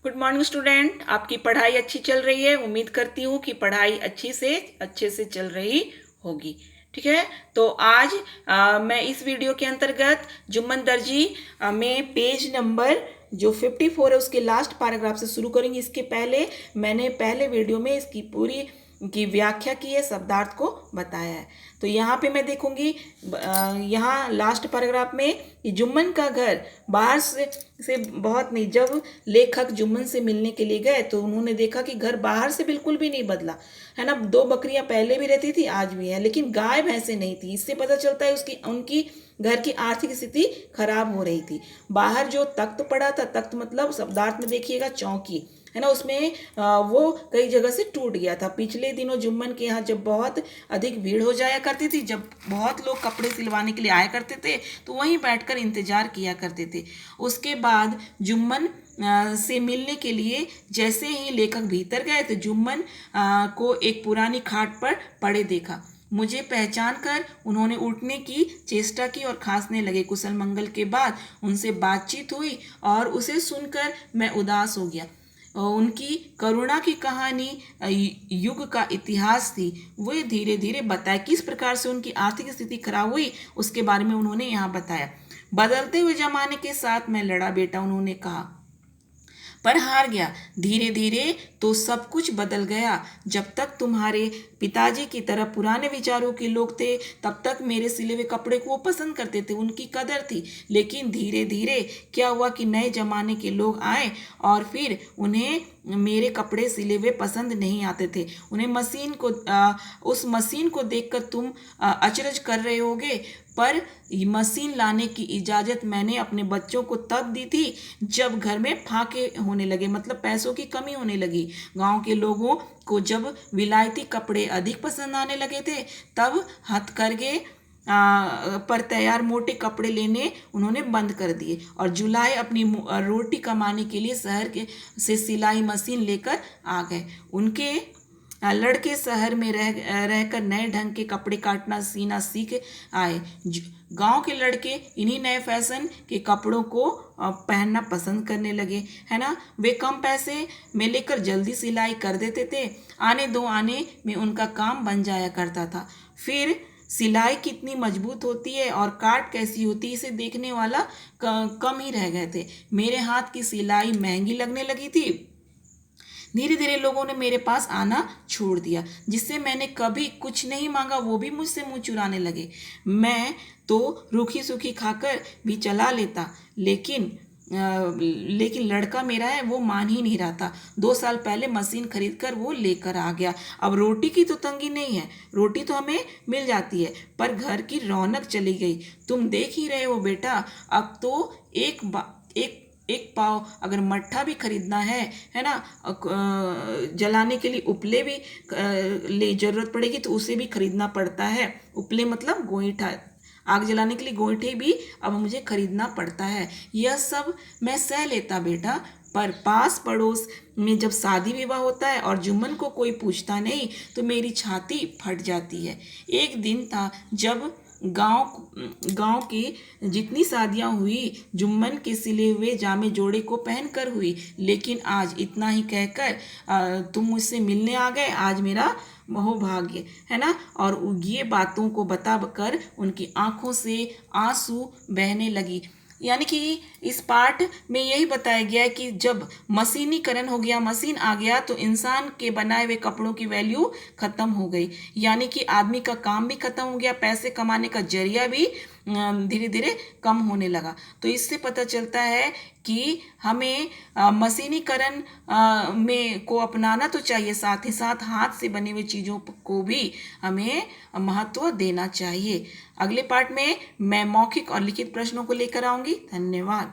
Good morning student. आपकी पढ़ाई अच्छी चल रही है। उम्मीद करती हूँ कि पढ़ाई अच्छे से चल रही होगी। ठीक है। तो आज मैं इस वीडियो के अंतर्गत जुम्मन दर्जी में पेज नंबर जो 54 है उसके लास्ट पैराग्राफ से शुरू करेंगे। इसके पहले मैंने पहले वीडियो में इसकी पूरी की व्याख्या की है, शब्दार्थ को बताया है। तो यहाँ पे मैं देखूंगी यहाँ लास्ट पैराग्राफ में जुम्मन का घर बाहर से बहुत नहीं। जब लेखक जुम्मन से मिलने के लिए गए तो उन्होंने देखा कि घर बाहर से बिल्कुल भी नहीं बदला है ना। 2 बकरियां पहले भी रहती थी, आज भी है, लेकिन गाय भैंसे नहीं थी। इससे पता चलता है उसकी उनकी घर की आर्थिक स्थिति खराब हो रही थी। बाहर जो तख्त पड़ा था, तख्त मतलब शब्दार्थ में देखिएगा चौकी है ना, उसमें वो कई जगह से टूट गया था। पिछले दिनों जुम्मन के यहाँ जब बहुत अधिक भीड़ हो जाया करती थी, जब बहुत लोग कपड़े सिलवाने के लिए आया करते थे तो वहीं बैठकर इंतजार किया करते थे। उसके बाद जुम्मन से मिलने के लिए जैसे ही लेखक भीतर गए तो जुम्मन को एक पुरानी खाट पर पड़े देखा। मुझे पहचान कर उन्होंने उठने की चेष्टा की और खांसने लगे। कुशल मंगल के बाद उनसे बातचीत हुई और उसे सुनकर मैं उदास हो गया। उनकी करुणा की कहानी युग का इतिहास थी। वे धीरे धीरे बताए किस प्रकार से उनकी आर्थिक स्थिति खराब हुई, उसके बारे में उन्होंने यहाँ बताया। बदलते हुए जमाने के साथ मैं लड़ा बेटा, उन्होंने कहा, पर हार गया। धीरे धीरे तो सब कुछ बदल गया। जब तक तुम्हारे पिताजी की तरह पुराने विचारों के लोग थे तब तक मेरे सिले हुए कपड़े को वो पसंद करते थे, उनकी कदर थी। लेकिन धीरे धीरे क्या हुआ कि नए जमाने के लोग आए और फिर उन्हें मेरे कपड़े सिले हुए पसंद नहीं आते थे। उन्हें उस मशीन को देखकर तुम अचरज कर रहे होगे, पर मशीन लाने की इजाज़त मैंने अपने बच्चों को तब दी थी जब घर में फाके होने लगे, मतलब पैसों की कमी होने लगी। गांव के लोगों को जब विलायती कपड़े अधिक पसंद आने लगे थे तब हथकरघे पर तैयार मोटे कपड़े लेने उन्होंने बंद कर दिए और जुलाहे अपनी रोटी कमाने के लिए शहर से सिलाई मशीन लेकर आ गए। उनके लड़के शहर में रहकर नए ढंग के कपड़े काटना सीना सीख आए। गांव के लड़के इन्हीं नए फैशन के कपड़ों को पहनना पसंद करने लगे, है ना। वे कम पैसे में लेकर जल्दी सिलाई कर देते थे। आने दो आने में उनका काम बन जाया करता था। फिर सिलाई कितनी मजबूत होती है और काट कैसी होती है, इसे देखने वाला कम ही रह गए थे। मेरे हाथ की सिलाई महंगी लगने लगी थी। धीरे धीरे लोगों ने मेरे पास आना छोड़ दिया। जिससे मैंने कभी कुछ नहीं मांगा वो भी मुझसे मुंह चुराने लगे। मैं तो रूखी सूखी खाकर भी चला लेता, लेकिन लड़का मेरा है वो मान ही नहीं रहा था। 2 साल पहले मशीन खरीद कर वो लेकर आ गया। अब रोटी की तो तंगी नहीं है, रोटी तो हमें मिल जाती है, पर घर की रौनक चली गई। तुम देख ही रहे हो बेटा, अब तो एक पाव अगर मट्ठा भी खरीदना है ना, जलाने के लिए उपले भी ले जरूरत पड़ेगी तो उसे भी खरीदना पड़ता है। उपले मतलब गोईठा, आग जलाने के लिए गोईठे भी अब मुझे खरीदना पड़ता है। यह सब मैं सह लेता बेटा, पर पास पड़ोस में जब शादी विवाह होता है और जुम्मन को कोई पूछता नहीं तो मेरी छाती फट जाती है। एक दिन था जब गांव की जितनी शादियां हुई जुम्मन के सिले हुए जामे जोड़े को पहनकर हुई। लेकिन आज इतना ही कहकर तुम मुझसे मिलने आ गए, आज मेरा बहुभाग्य है ना। और ये बातों को बताकर उनकी आंखों से आंसू बहने लगी। यानी कि इस पाठ में यही बताया गया है कि जब मशीनीकरण हो गया, मशीन आ गया, तो इंसान के बनाए हुए कपड़ों की वैल्यू खत्म हो गई। यानी कि आदमी का काम भी खत्म हो गया, पैसे कमाने का जरिया भी धीरे धीरे कम होने लगा। तो इससे पता चलता है कि हमें मशीनीकरण में को अपनाना तो चाहिए, साथ ही साथ हाथ से बने हुए चीज़ों को भी हमें महत्व देना चाहिए। अगले पार्ट में मैं मौखिक और लिखित प्रश्नों को लेकर आऊंगी। धन्यवाद।